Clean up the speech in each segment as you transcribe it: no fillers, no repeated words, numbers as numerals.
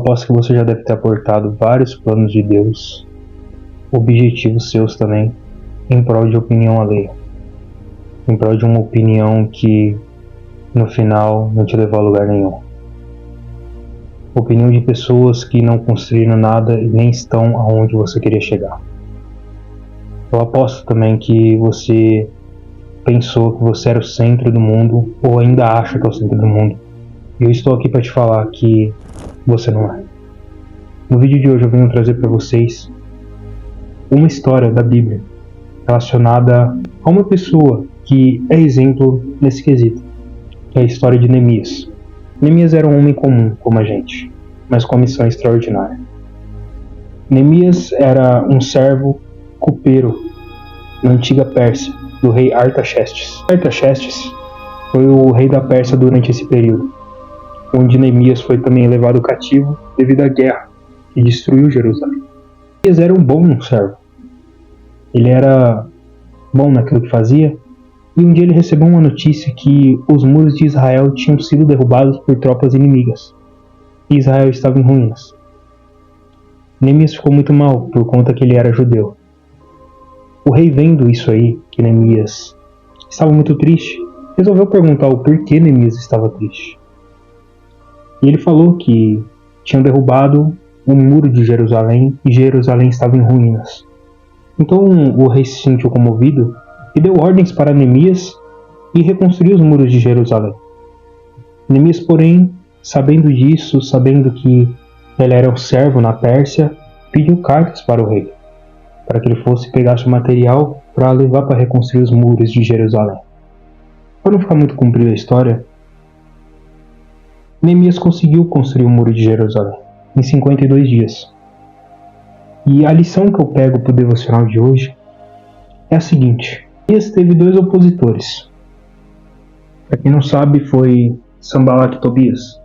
Aposto que você já deve ter aportado vários planos de Deus, objetivos seus também, em prol de opinião alheia. Em prol de uma opinião que, no final, não te levou a lugar nenhum. Opinião de pessoas que não construíram nada e nem estão aonde você queria chegar. Eu aposto também que você pensou que você era o centro do mundo, ou ainda acha que é o centro do mundo. E eu estou aqui para te falar que você não é. No vídeo de hoje eu venho trazer para vocês uma história da Bíblia relacionada a uma pessoa que é exemplo nesse quesito, que é a história de Neemias. Neemias era um homem comum, como a gente, mas com uma missão extraordinária. Neemias era um servo copeiro na antiga Pérsia, do rei Artaxerxes. Artaxerxes foi o rei da Pérsia durante esse período, onde Neemias foi também levado cativo devido à guerra que destruiu Jerusalém. Neemias era um bom servo. Ele era bom naquilo que fazia, e um dia ele recebeu uma notícia que os muros de Israel tinham sido derrubados por tropas inimigas, e Israel estava em ruínas. Neemias ficou muito mal por conta que ele era judeu. O rei, vendo isso aí, que Neemias estava muito triste, resolveu perguntar o porquê Neemias estava triste. E ele falou que tinham derrubado o muro de Jerusalém e Jerusalém estava em ruínas. Então o rei se sentiu comovido e deu ordens para Neemias e reconstruir os muros de Jerusalém. Neemias, porém, sabendo disso, sabendo que ele era um servo na Pérsia, pediu cartas para o rei, para que ele fosse pegar seu material para levar para reconstruir os muros de Jerusalém. Para não ficar muito comprida a história, Neemias conseguiu construir o muro de Jerusalém em 52 dias. E a lição que eu pego para o devocional de hoje é a seguinte: Neemias teve dois opositores. Para quem não sabe, foi Sanbalat e Tobias,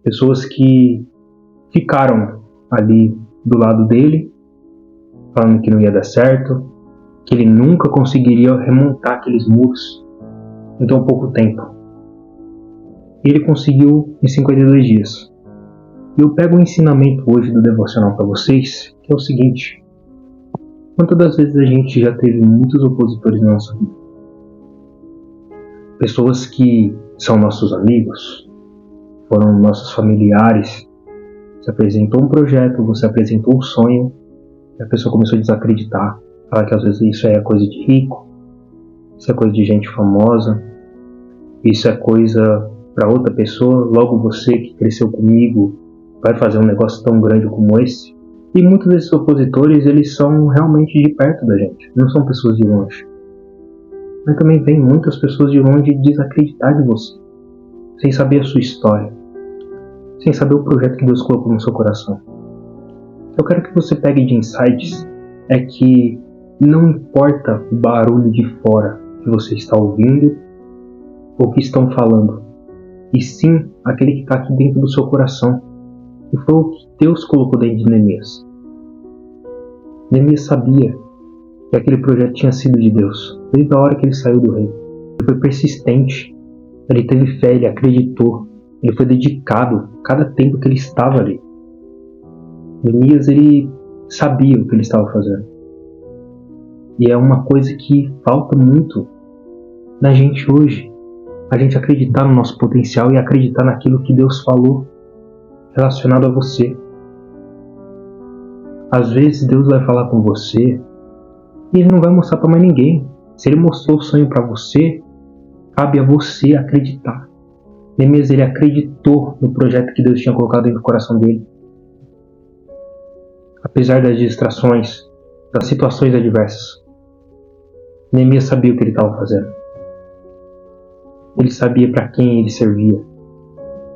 pessoas que ficaram ali do lado dele, falando que não ia dar certo, que ele nunca conseguiria remontar aqueles muros em tão pouco tempo. E ele conseguiu em 52 dias. E eu pego um ensinamento hoje do devocional para vocês, que é o seguinte: quantas das vezes a gente já teve muitos opositores na nossa vida? Pessoas que são nossos amigos, foram nossos familiares. Você apresentou um projeto, você apresentou um sonho, e a pessoa começou a desacreditar, falar que às vezes isso é coisa de rico, isso é coisa de gente famosa, isso é coisa para outra pessoa, logo você que cresceu comigo vai fazer um negócio tão grande como esse. E muitos desses opositores, eles são realmente de perto da gente, não são pessoas de longe. Mas também vem muitas pessoas de longe desacreditar de você, sem saber a sua história, sem saber o projeto que Deus colocou no seu coração. Eu quero que você pegue de insights é que não importa o barulho de fora que você está ouvindo ou que estão falando, e sim aquele que está aqui dentro do seu coração. E foi o que Deus colocou dentro de Neemias. Neemias sabia que aquele projeto tinha sido de Deus, desde a hora que ele saiu do rei. Ele foi persistente, ele teve fé, ele acreditou, ele foi dedicado cada tempo que ele estava ali. Neemias, ele sabia o que ele estava fazendo. E é uma coisa que falta muito na gente hoje. A gente acreditar no nosso potencial e acreditar naquilo que Deus falou relacionado a você. Às vezes Deus vai falar com você e Ele não vai mostrar para mais ninguém. Se Ele mostrou o sonho para você, cabe a você acreditar. Neemias, ele acreditou no projeto que Deus tinha colocado dentro do coração dele. Apesar das distrações, das situações adversas, Neemias sabia o que ele estava fazendo. Ele sabia para quem ele servia.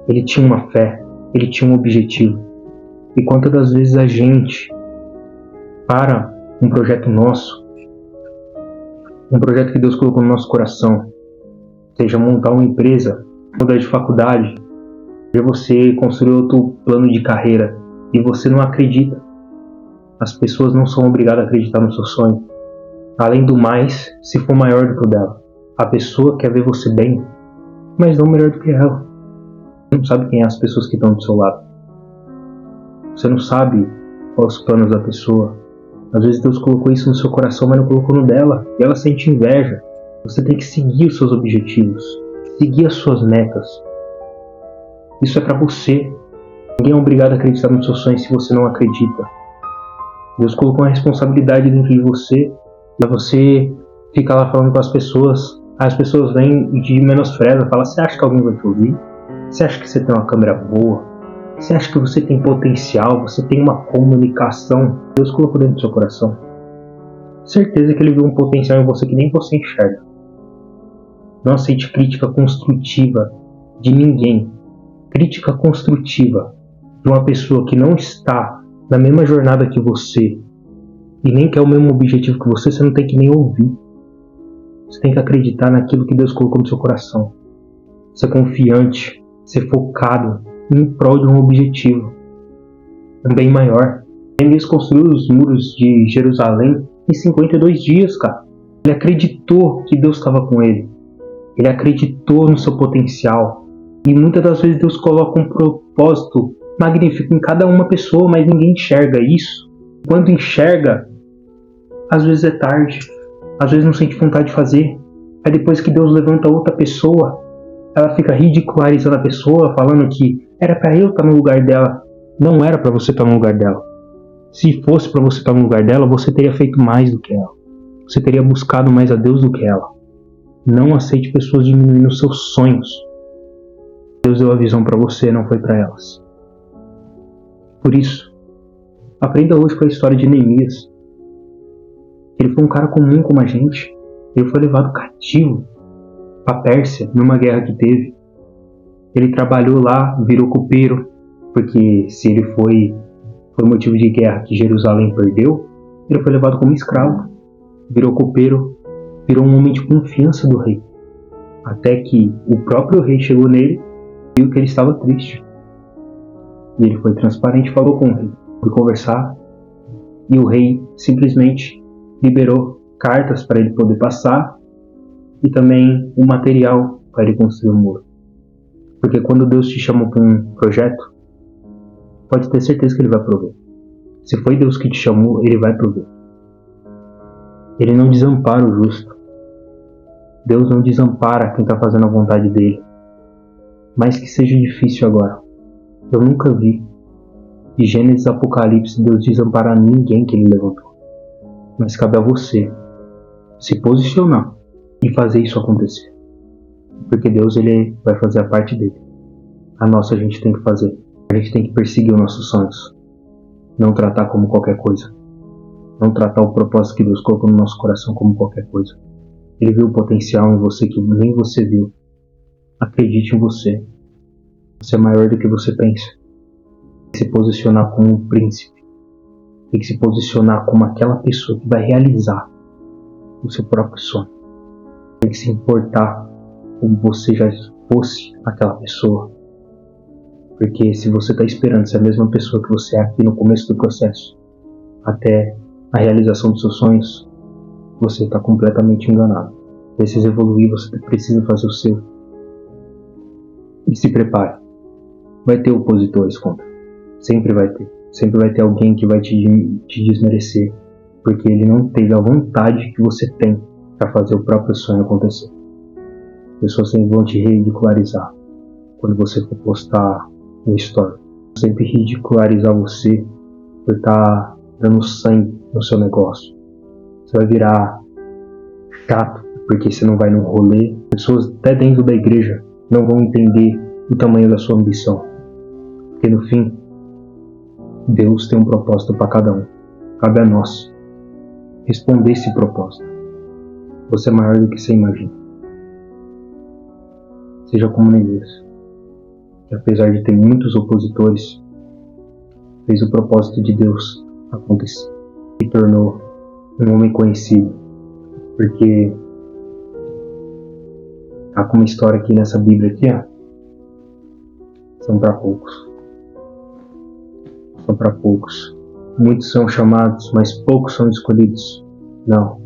Ele tinha uma fé, ele tinha um objetivo. E quantas das vezes a gente, para um projeto nosso, um projeto que Deus colocou no nosso coração, seja montar uma empresa, mudar de faculdade, seja você construir outro plano de carreira, e você não acredita. As pessoas não são obrigadas a acreditar no seu sonho. Além do mais, se for maior do que o dela, a pessoa quer ver você bem, mas não melhor do que ela. Você não sabe quem é as pessoas que estão do seu lado. Você não sabe quais os planos da pessoa. Às vezes Deus colocou isso no seu coração, mas não colocou no dela. E ela sente inveja. Você tem que seguir os seus objetivos. Seguir as suas metas. Isso é pra você. Ninguém é obrigado a acreditar nos seus sonhos se você não acredita. Deus colocou uma responsabilidade dentro de você. E você fica lá falando com as pessoas. As pessoas vêm e te menosprezam. Falam, você acha que alguém vai te ouvir? Você acha que você tem uma câmera boa? Você acha que você tem potencial? Você tem uma comunicação? Deus colocou dentro do seu coração. Certeza que Ele viu um potencial em você que nem você enxerga. Não aceite crítica construtiva de ninguém. Crítica construtiva de uma pessoa que não está na mesma jornada que você e nem quer o mesmo objetivo que você não tem que nem ouvir. Você tem que acreditar naquilo que Deus colocou no seu coração. Ser confiante, ser focado em prol de um objetivo, um bem maior. Neemias construiu os muros de Jerusalém em 52 dias, cara. Ele acreditou que Deus estava com ele. Ele acreditou no seu potencial. E muitas das vezes Deus coloca um propósito magnífico em cada uma pessoa, mas ninguém enxerga isso. Quando enxerga, às vezes é tarde. Às vezes não sente vontade de fazer. Aí depois que Deus levanta outra pessoa, ela fica ridicularizando a pessoa, falando que era para eu estar no lugar dela. Não era para você estar no lugar dela. Se fosse para você estar no lugar dela, você teria feito mais do que ela. Você teria buscado mais a Deus do que ela. Não aceite pessoas diminuindo os seus sonhos. Deus deu a visão para você, não foi para elas. Por isso, aprenda hoje com a história de Neemias. Ele foi um cara comum como a gente. Ele foi levado cativo para a Pérsia, numa guerra que teve. Ele trabalhou lá, virou copeiro, porque se ele foi motivo de guerra que Jerusalém perdeu, ele foi levado como escravo. Virou copeiro, virou um homem de confiança do rei. Até que o próprio rei chegou nele e viu que ele estava triste. E ele foi transparente e falou com o rei. Foi conversar e o rei simplesmente liberou cartas para ele poder passar e também um material para ele construir o muro. Porque quando Deus te chamou para um projeto, pode ter certeza que Ele vai prover. Se foi Deus que te chamou, Ele vai prover. Ele não desampara o justo. Deus não desampara quem está fazendo a vontade dEle. Mas que seja difícil agora. Eu nunca vi, de Gênesis a Apocalipse, Deus desamparar ninguém que Ele levantou. Mas cabe a você se posicionar e fazer isso acontecer. Porque Deus, Ele vai fazer a parte dele. A nossa a gente tem que fazer. A gente tem que perseguir os nossos sonhos. Não tratar como qualquer coisa. Não tratar o propósito que Deus colocou no nosso coração como qualquer coisa. Ele viu o potencial em você que nem você viu. Acredite em você. Você é maior do que você pensa. Tem que se posicionar como um príncipe. Tem que se posicionar como aquela pessoa que vai realizar o seu próprio sonho. Tem que se importar como você já fosse aquela pessoa. Porque se você está esperando ser a mesma pessoa que você é aqui no começo do processo, até a realização dos seus sonhos, você está completamente enganado. Precisa evoluir, você precisa fazer o seu. E se prepare. Vai ter opositores contra. Sempre vai ter. Sempre vai ter alguém que vai te desmerecer. Porque ele não teve a vontade que você tem para fazer o próprio sonho acontecer. Pessoas sempre vão te ridicularizar quando você for postar uma história. Sempre ridicularizar você por estar dando sangue no seu negócio. Você vai virar chato porque você não vai num rolê. Pessoas até dentro da igreja não vão entender o tamanho da sua ambição. Porque no fim, Deus tem um propósito para cada um. Cabe a nós responder esse propósito. Você é maior do que você imagina. Seja como Neemias, que apesar de ter muitos opositores, fez o propósito de Deus acontecer e tornou um homem conhecido. Porque há uma história aqui nessa Bíblia aqui, ó, são para poucos. São para poucos. Muitos são chamados, mas poucos são escolhidos. Não.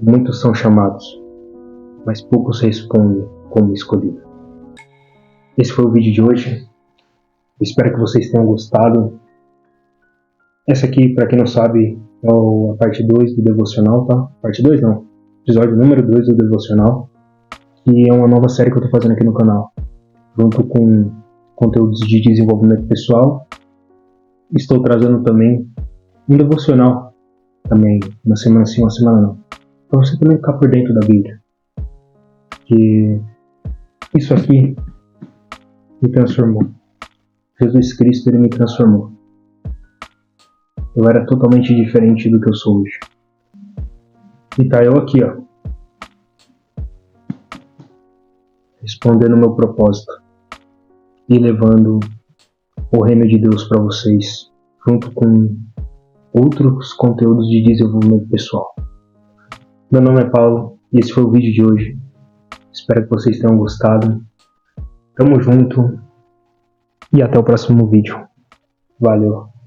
Muitos são chamados, mas poucos respondem como escolhido. Esse foi o vídeo de hoje. Espero que vocês tenham gostado. Essa aqui, para quem não sabe, é a parte 2 do devocional, tá? Parte 2 não, episódio número 2 do devocional, que é uma nova série que eu tô fazendo aqui no canal, junto com conteúdos de desenvolvimento pessoal. Estou trazendo também um devocional, também, uma semana sim, uma semana não, para você também ficar por dentro da Bíblia. Que isso aqui me transformou. Jesus Cristo, ele me transformou. Eu era totalmente diferente do que eu sou hoje. E tá eu aqui, ó, respondendo o meu propósito e levando o reino de Deus para vocês, junto com outros conteúdos de desenvolvimento pessoal. Meu nome é Paulo e esse foi o vídeo de hoje. Espero que vocês tenham gostado. Tamo junto e até o próximo vídeo. Valeu!